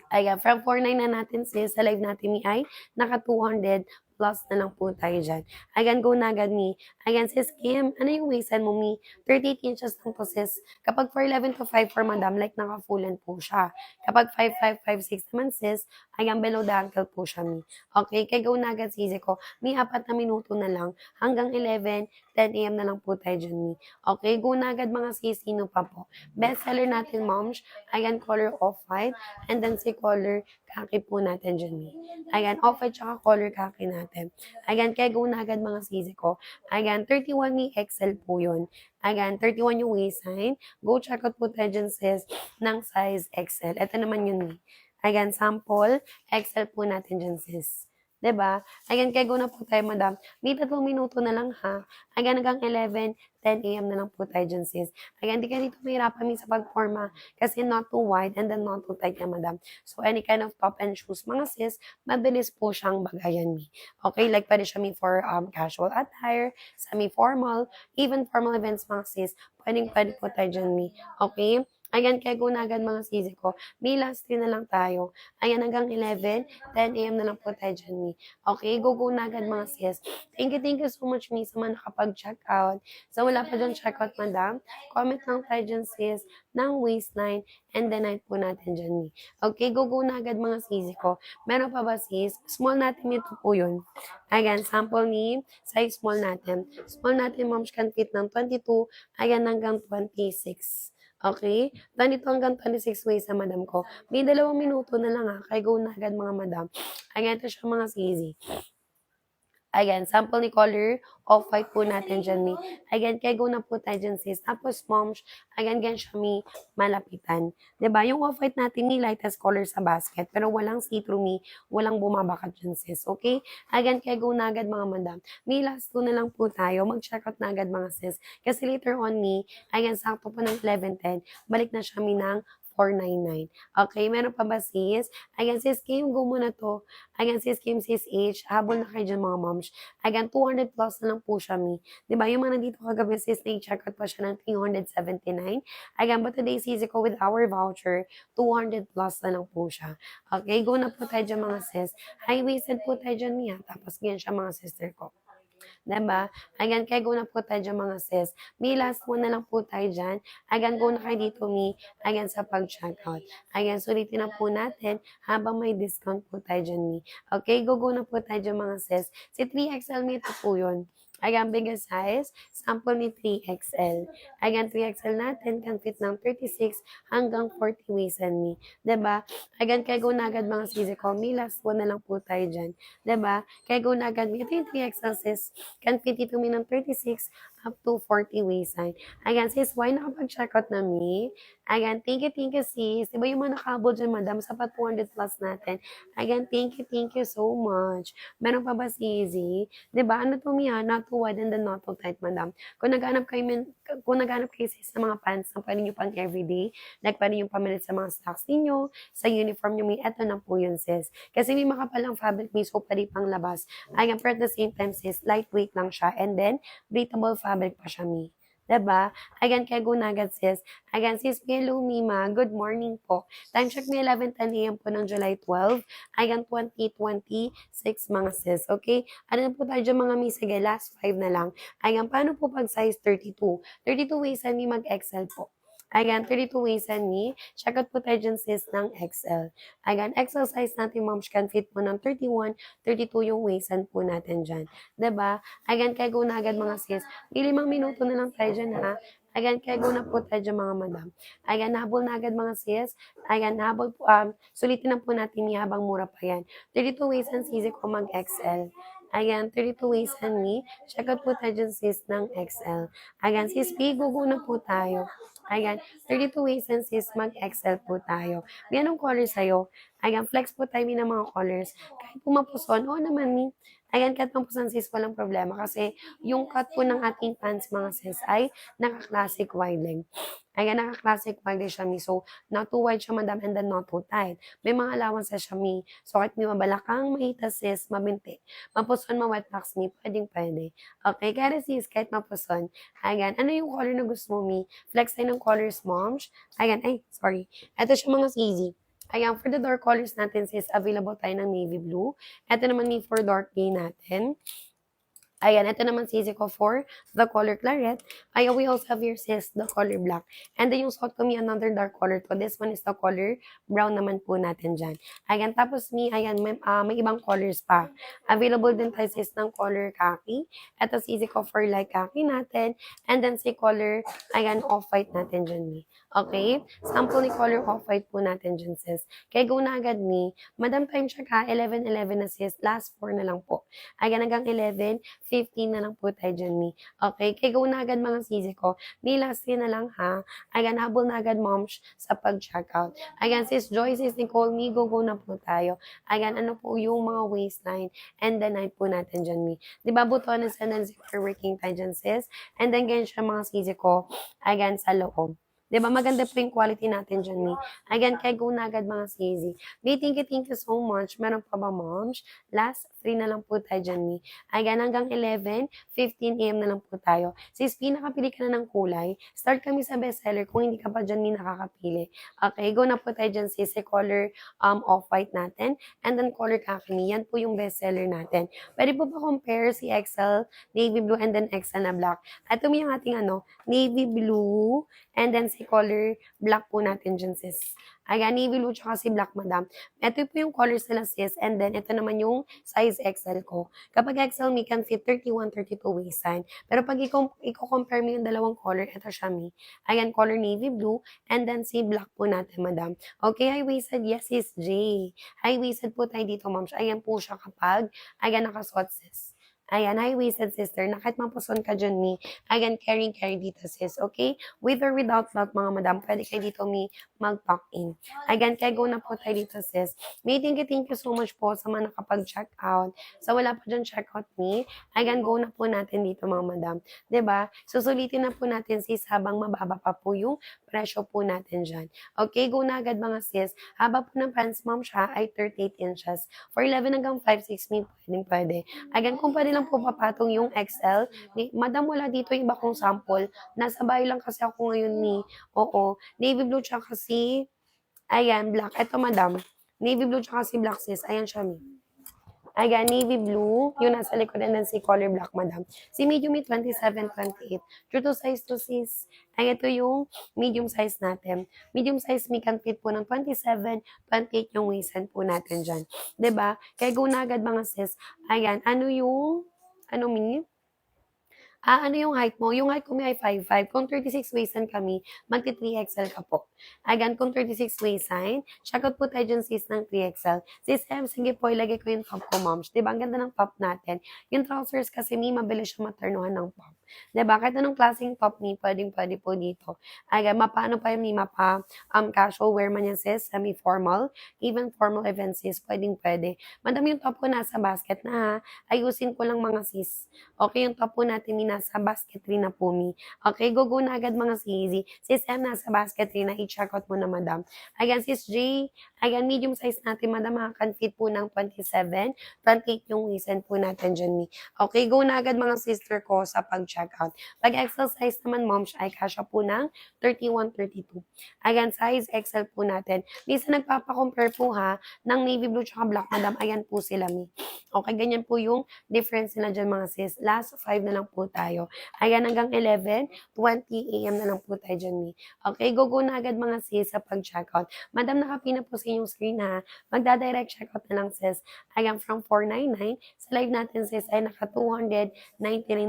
Ayan, from 49 na natin sis, sa live natin ni ay naka 200 plus na lang po tayo dyan. Ayan, go na agad mi. Ayan, sis Kim, ano yung waistline mo mi? 38 inches lang po sis. Kapag 4'11 to 5'4 madam, like naka-fullan po siya. Kapag 5'5", 5'6 naman sis, ayan, below the ankle po siya mi. Okay, kaya go na agad sis ko. Mi, 4 na minuto na lang. Hanggang 11, 10 a.m. na lang po tayo dyan mi. Okay, go na agad mga sis, sino pa po? Best seller natin moms, ayan, color off-white. And then si color khaki po natin dyan. Ayan, off-white tsaka color khaki natin. Ayan, kaya go na agad mga sisi ko. Ayan, 31 ni XL po yun. Ayan, 31 yung waistline. Go check out po tayo dyan sis ng size XL. Ito naman yun. Ayan, sample XL po natin dyan sis. 'Di ba? Ayan, kaya go na po tayo, madam. May 3 minuto na lang ha. Ayan, hanggang 11, 10 a.m. na lang po tayo dyan, sis. Ayan, di ka dito mahirapan sa pagforma kasi not too wide and then not too tight na, madam. So, any kind of top and shoes, mga sis, mabilis po siyang bagayan mi. Okay, like pwede siya mi for casual attire, semi-formal, even formal events, mga sis, pwede po tayo dyan mi. Okay? Ayan, kaya go na agad mga sisi ko. May last 3 na lang tayo. Ayan, hanggang 11, 10 a.m. na lang po tayo dyan, mi. Okay, go na agad mga sis. Thank you so much, mi, sa mga nakapag-check out. Sa wala pa dyan check out, madam, comment lang tayo dyan, sis, ng waistline and the night po natin dyan, mi. Okay, go na agad mga sisi ko. Meron pa ba, sis? Small natin ito po yun. Ayan, sample ni size small natin. Small natin, moms, can fit ng 22, ayan, hanggang 26. Okay? 22 hanggang 26 ways sa madam ko. May 2 minuto na lang ha. Kaya go na agad mga madam. Ayan, ito siya mga sisi. Ayan, sample ni color, off-white po natin dyan, mi. Ayan, kaya go na po tayo dyan, sis. Tapos, moms, ayan, gan siya, mi, malapitan. Diba? Yung off-white natin, mi, lightest color sa basket. Pero walang see-through, mi. Walang bumabakat dyan, sis. Okay? Ayan, kaya go na agad, mga madam. Mi, last two na lang po tayo. Mag-check out na agad, mga sis. Kasi later on, mi, ayan, sakto po ng 11:10, balik na siya, mi, ng 499. Okay, meron pa ba, sis? Ayan, sis Kim, go muna to. Ayan, sis Kim, sis H, habol na kayo dyan, mga moms. Ayan, 200 plus na lang po siya, mi. Diba, yung mga nandito kagabi, sis, na-check out pa siya ng 379. Ayan, but today, sis, ko with our voucher, 200 plus na lang po siya. Okay, go na po tayo dyan, mga sis. High-waisted po tayo dyan, mi, ha? Tapos, ganyan siya, mga sister ko. 'Di ba? Ayan, kaya go na po tayo diyan mga sis. May last one na lang po tayo diyan. Ayan, go na kayo dito mi. Ayan, sa pag-checkout. Ayan, sulitin na po natin habang may discount po tayo diyan mi. Okay, go na po tayo diyan mga sis. Si 3XL mi, ito po yun. Ayan, biggest size, sample ni 3XL. Ayan, 3XL natin can fit ng 36 hanggang 40 waist and me. 'Di ba? Ayan, kaya go na agad mga sisi ko. May last one na lang po tayo dyan. 'Di ba? Kaya go na agad. Ito yung 3XL sis. Can fit ito mi ng 36 up to 40 waistline. Ayan, sis, why nakapag-checkout na mi? Ayan, thank you, sis. Diba yung mga nakabol dyan, madam, sapat 200 plus natin. Ayan, thank you so much. Meron pa ba si Izzy? 'Di ba? Ano to mi ha? Not too wide and then not too tight, madam. Kung naghanap kayo sis sa mga pants na pwede nyo pang everyday, like pwede nyo pamilit sa mga stocks ninyo, sa uniform nyo, may eto na po yun, sis. Kasi may makapalang fabric, may so pwede pang labas. Ayan, pero at the same time, sis, lightweight lang siya. And then, breathable fabric pa siya, mi. 'Di ba? Ayan, kaya go na agad, sis. Ayan, sis, hello, Mima. Good morning po. Time check may 11:10 a.m. po ng July 12. Ayan, 2026 mga sis. Okay? Ano na po tayo dyan mga mi? Sige, last 5 na lang. Ayan, paano po pag size 32? 32 waist and me mag-XL po. Ayan, 32 waist and me. Check out po tayo dyan sis ng XL. Ayan, XL size natin moms can fit po ng 31, 32 yung waist and po natin dyan. 'Di ba? Ayan, kaya go na agad mga sis. May 5 minuto na lang tayo dyan ha. Ayan, kaya go na po tayo dyan mga madam. Ayan, habol na agad mga sis. Ayan, habol po, sulitin na po natin ni habang mura pa yan. 32 waist and sis ko mag-XL. Ayan, 32 waist and me. Check out po tayo dyan sis ng XL. Ayan, sis P, gugo na po tayo. Ayan, 32 waist and sis mag-XL po tayo. May anong color sa'yo? Ayan, flex po tayo ng mga colors. Kahit pumapuson, oo naman ni. Ayan, kahit mapuson sis, walang problema. Kasi yung cut po ng ating pants mga sis ay naka-classic wide leg. Ayan, naka-classic wide leg siya mi. So, not too wide siya madam and then not too tight. May mga allowances siya mi. So, kahit may mabalakang, mahita sis, mabinti. Mapuson, ma-wet box mi, pwedeng pwede. Okay, kaya sis, kahit mapuson. Ayan, ano yung color na gusto mo mi? Flex tayo ng colors moms. Ayan, ay, sorry. Ito siya mga easy. Ayan, for the dark colors natin sis, available tayo ng navy blue. Ito naman ni for dark gray natin. Ayan, ito naman sisi ko for the color claret. Ayan, we also have here sis, the color black. And then yung suot ko mi, another dark color to. This one is the color brown naman po natin dyan. Ayan, tapos mi, ayan, may ibang colors pa. Available din tayo sis ng color khaki. Ito sisi ko for light khaki natin. And then si color, ayan, off-white natin dyan mi. Okay? Sample ni color off-white po natin dyan sis. Kaya go na agad mi. Madam time check ha, 11:11 na sis. Last 4 na lang po. Ayan, hanggang 11:15 na lang po tayo dyan, mi. Okay, kaya go na agad mga sisi ko. May last year na lang ha. Ayan, habol na agad moms sa pag-checkout. Ayan, sis Joy, sis Nicole, mi, go na po tayo. Ayan, ano po yung mga waistline and the night po natin dyan, mi. Diba, butones and then zipper working tayo dyan, sis. And then, ganyan siya mga sisi ko. Ayan, sa loob. 'Di ba maganda po yung quality natin dyan, mi. Again, kaya go na agad mga sisi. Mi, thank you so much. Meron pa ba, moms? Last 3 na lang po tayo dyan, mi. Again, hanggang 11:15 a.m. na lang po tayo. Sis, nakapili ka na ng kulay. Start kami sa bestseller kung hindi ka pa dyan, mi, nakakapili. Okay, go na po tayo dyan, sis. Color off-white natin. And then color khaki, mi. Yan po yung bestseller natin. Pwede po ba compare si XL, navy blue, and then XL na black? Ito mi yung ating navy blue, and then si color black po natin dyan, sis. Ayan, navy blue tsaka si black, madam. Ito po yung colors nila, sis. And then, ito naman yung size XL ko. Kapag XL, mi can fit 31, 32 waistline. Pero pag i-compare mo yung dalawang color, ito siya, mi. Ayan, color navy blue. And then, si black po natin, madam. Okay, high-waisted. Yes, sis J. High-waisted po tayo dito, ma'am. Ayan po siya kapag, ayan, nakasuot, sis. Ayan, high-waisted sister, na kahit mapuson ka dyan, mi, ayan, carry dito, sis, okay? With or without belt, mga madam, pwede kayo dito, mi, mag-tuck in. Ayan, kaya go na po tayo dito, sis. May thank you so much po sa mga nakapag-check out. Sa wala pa dyan check out, mi, ayan, go na po natin dito, mga madam. 'Di ba? Susulitin na po natin, sis, habang mababa pa po yung presyo po natin dyan. Okay, go na agad, mga sis. Haba po ng pants, ma'am, siya ay 38 inches. For 11 hanggang 5'6", mi, pwede. Ayan, kung pwede lang po papatong yung XL. Madam, wala dito yung iba kong sample. Nasa bahay lang kasi ako ngayon ni. Oo. Navy blue tsaka si, ayan, black. Ito, madam. Navy blue tsaka si black, sis. Ayan siya, mi. Ayan, navy blue, yung nasa likod, and then si color black, madam. Si medium may 27, 28. True to size to sis. Ay, ito yung medium size natin. Medium size may can fit po ng 27, 28 yung waistline po natin dyan. 'Di ba? Kaya go na agad mga sis. Ayan, ano mi? Ano yung height mo? Yung height ko may 5'5". Kung 36 waistline kami, magti 3XL ka po. Again, kung 36 waistline, check out po tayo dyan sis ng 3XL. Sis M, sige po, ilagay ko yung top ko, moms. Diba? Ang ganda ng top natin. Yung trousers kasi may mabilis siya maternuhan ng pop. Diba? Kahit anong klaseng top ni, pwede po dito. Again, mapaano pa yun ni, casual wear man yan sis, semi-formal, even formal events sis, pwede. Madami yung top ko nasa basket na ha. Ayusin ko lang mga sis. Okay, yung top po natin ni nasa basket rin na po mi. Okay, go na agad mga CZ. Sis M, nasa basket rin na i-check out mo na madam. Ayan, sis J, ayan, medium size natin madam, can-fit po ng 27, 28 yung waistline po natin dyan mi. Okay, go na agad mga sister ko sa pag-check out. Pag XL size naman moms, ay kasha po ng 31, 32. Ayan, size XL po natin. Minsan nagpapakompare po ha, ng navy blue tsaka black madam, ayan po sila mi. Okay, ganyan po yung difference nila dyan mga sis. Last 5 na lang po tayo. Ayan, hanggang 11:20 AM na lang po tayo dyan, Mi. Okay, go na agad mga sis sa pag-checkout. Madam, nakapina po sa inyong screen ha. Magda-direct checkout na lang sis. Ayan, from 499. Sa live natin sis ay naka 299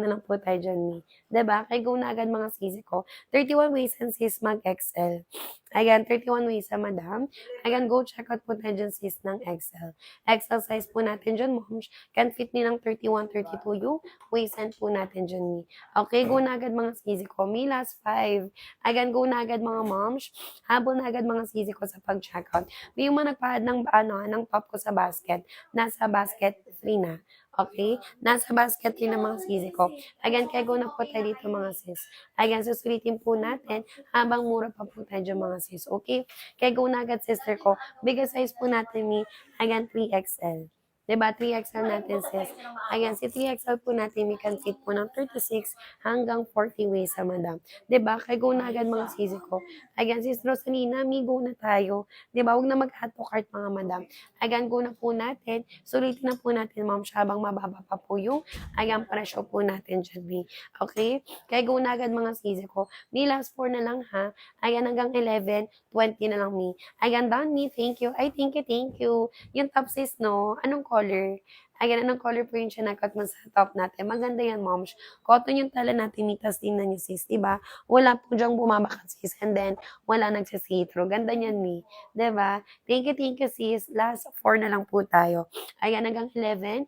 na lang po tayo dyan, Mi. Diba? Kaya go na agad mga sis ko. 31 ways and sis mag-XL. Ayan, 31 ways sa madam. Ayan, go check out po tayo dyan sis ng XL. XL size po natin dyan, moms. Can fit nilang 31, 32 yung waistline po natin dyan ni. Okay, go na agad mga sisi ko. May last 5. Ayan, go na agad mga moms. Habol na agad mga sisi ko sa pag-check out. May yung mga nagpahad ng top ko sa basket. Nasa basket 3 na. Okay? Nasa basket din ng mga sisi ko. Ayan, kaya go na po tayo dito mga sis. Ayan, susulitin po natin habang mura pa po tayo dyan mga sis. Okay? Kaya go na agad sister ko. Biggest size po natin ni, ayan, 3XL. Diba? 3XL natin sis. Ayan, si 3XL po natin, may can fit po ng 36 hanggang 40 ways sa madam. Diba? Kaya go na agad mga sisi ko. Ayan, sis Rosalina, may go na tayo. Diba? Huwag na mag-add to cart mga madam. Ayan, go na po natin. Sulitin na po natin, ma'am, habang mababa pa po yung ayan, presyo po natin dyan, B. Okay? Kaya go na agad mga sisi ko. May last 4 na lang ha. Ayan, hanggang 11:20 na lang, me. Ayan, done, me. Thank you. Ay, thank you. Yung top sis, no? Anong color? Ayan, anong color po yung sinakot mo sa top natin? Maganda yan, moms. Cotton yung tala natin, mitas din na niyo, sis, diba? Wala po dyang bumabakan, sis. And then, wala nagsisitro. Ganda niyan, mi. Diba? Thank you, sis. Last 4 na lang po tayo. Ayan, hanggang 11:20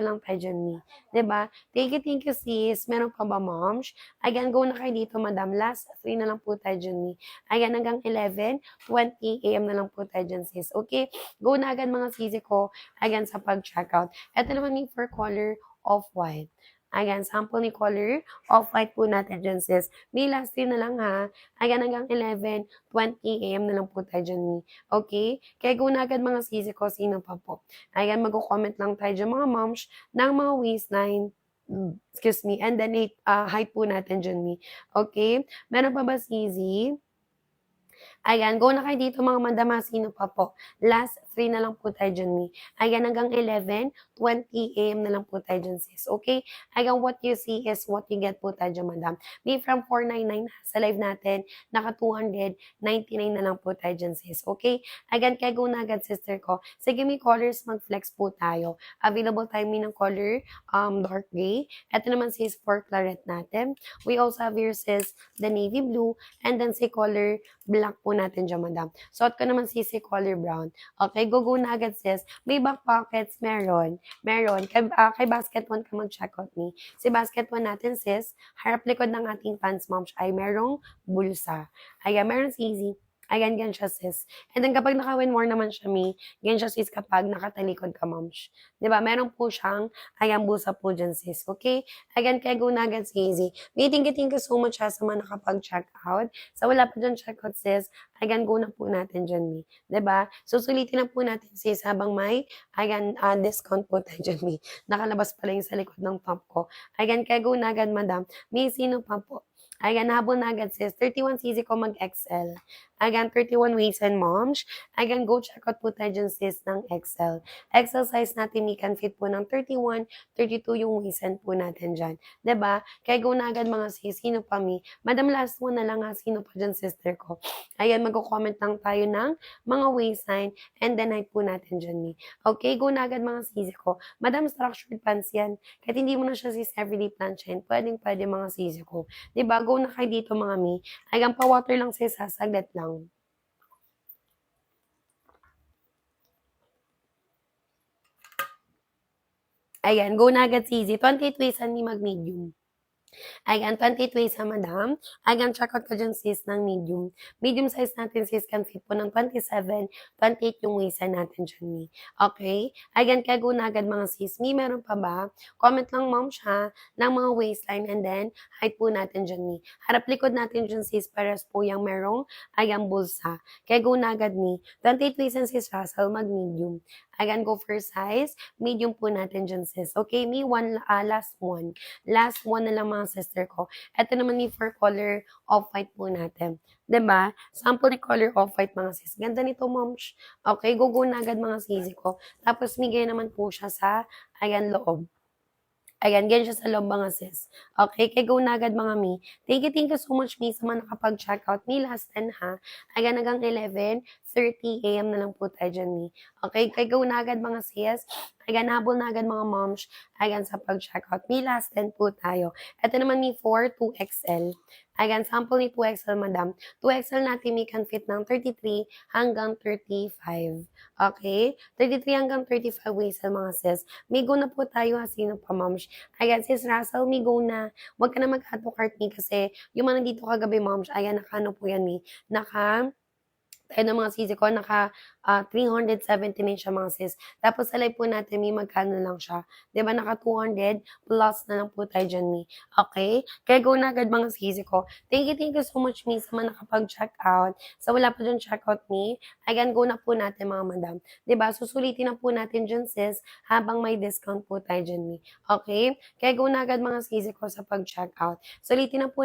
na lang tayo dyan, mi. Diba? Thank you, sis. Meron pa ba, moms? Ayan, go na kayo dito, madam. Last 3 na lang po tayo dyan, mi. Ayan, hanggang 11:20 AM na lang po tayo dyan, sis. Okay? Go na agad mga sisi ko. Ayan, sa pag-checkout. Ito naman yung for color off-white. Ayan, sample ni color off-white po natin dyan, sis. May last 3 na lang ha. Ayan, hanggang 11:20 AM na lang po tayo dyan, mi. Okay? Kaya go na agad mga sisi ko. Sino pa po? Ayan, mag-comment lang tayo dyan mga moms ng mga waistline. Excuse me. And then, height po natin dyan, mi. Okay? Meron pa ba sisi? Ayan, go na kayo dito mga madama, sino pa po? Last 3 na lang po tayo dyan, mi. Ayan, hanggang 11:20 AM na lang po tayo dyan, sis. Okay? Ayan, what you see is what you get po tayo dyan, madam. May from 499 sa live natin, naka 299 na lang po tayo dyan, sis. Okay? Ayan, kaya go na agad, sister ko. Sige, may colors, mag-flex po tayo. Available tayo mi ng color, dark gray. Ito naman, sis, for claret natin. We also have here, sis, the navy blue, and then si color black po natin dyan, madam. Suot ko naman sisi color brown. Okay, go na agad, sis. May back pockets, meron. Kay basket 1 ka mag-check out ni. Si basket 1 natin, sis, harap likod ng ating pants, mom, ay merong bulsa. Ayan, meron sisi. Ayan, gan siya, sis. And then, kapag naka-win more naman siya, mi, gan siya, sis, kapag nakatalikod ka, moms. Diba? Meron po siyang, ayan, busa po dyan, sis. Okay? Ayan, kaya go na agad, sis. Thank you so much sa mga nakapag-check out. Sa wala pa dyan check out, sis, ayan, go na po natin dyan, mi. Diba? Susulitin na po natin, sis, habang may, ayan, discount po tayo dyan, mi. Nakalabas pala yung sa likod ng top ko. Ayan, kaya go na agad, madam. May sino pa po? Ayan, nahabol na agad sis. 31cc ko mag-XL. Ayan, 31 waist and moms. Ayan, go check out po tayo dyan sis ng XL. XL size natin, we can fit po ng 31, 32 yung waist and po natin dyan. 'Di ba? Kaya go na agad mga sis. Sino pa mi? Madam last one na lang ha. Sino pa dyan sister ko? Ayan, mag-comment lang tayo ng mga waistline and then height po natin dyan mi. Okay, go na agad mga sis ko. Madam, structured pants yan. Kahit hindi mo na siya sis everyday planchain, pwedeng-pwede mga sis ko. 'Di ba? Go na kayo dito mga mi. Ayan, pa-water lang sis ha. Saglit lang. Ayan, go na agad sis. 28 waist and mi mag-medium. Ayan, 28 waist ha, madam. Ayan, check out ka dyan, sis, ng medium. Medium size natin, sis, can fit po ng 27, 28 yung waist natin dyan, mi. Okay? Ayan, kaya go na agad mga sis. Mi, meron pa ba? Comment lang, mom, siya, ng mga waistline and then height po natin dyan, mi. Harap likod natin dyan, sis, pares po yung merong, ayan, bulsa. Kaya go na agad, mi. 28 waist and sis, Russell, mag-medium. Ayan, go for size. Medium po natin dyan, sis. Okay, mi, last one. Last one na lang mga sister ko. Ito naman yung for color off-white po natin. 'Di ba? Sample ni color off-white mga sis. Ganda nito, moms. Okay, go na agad mga sisi ko. Tapos, migay naman po siya sa, ayan, loob. Ayan, ganyan siya sa loob mga sis. Okay, kay go na agad mga mi. Thank you so much mi sa mga nakapag-checkout. Mi last 10 ha. Ayan, hanggang 11:30 AM na lang po tayo dyan mi. Okay, kay go na agad mga sis. Ayan, habol na agad mga moms. Ayan, sa pag-checkout. Mi last 10 po tayo. Ito naman mi for 2XL. Ayan, sample ni 2XL madam. 2XL natin mi can fit ng 33 hanggang 35. Okay? 33 hanggang 35 waist mga sis. May go na po tayo ha. Sino pa moms? Ayan, sis Russell, may go na. Huwag ka na mag-add to cart me kasi yung mga nandito kagabi, moms, ayan, naka ano po yan eh, naka tayo ng mga sisi ko, naka 379 siya mga sis. Tapos sa live po natin, may magkano lang siya. 'Di ba naka 200 plus na lang po tayo dyan, mi. Okay? Kaya go na agad mga sisi ko. Thank you so much, mi, sa mga nakapag-check out. Sa wala pa dyan check out, mi, again, go na po natin mga madam. 'Di ba? Susulitin na po natin dyan, sis, habang may discount po tayo dyan, mi. Okay? Kaya go na agad mga sisi ko sa pag-check out. Sulitin na po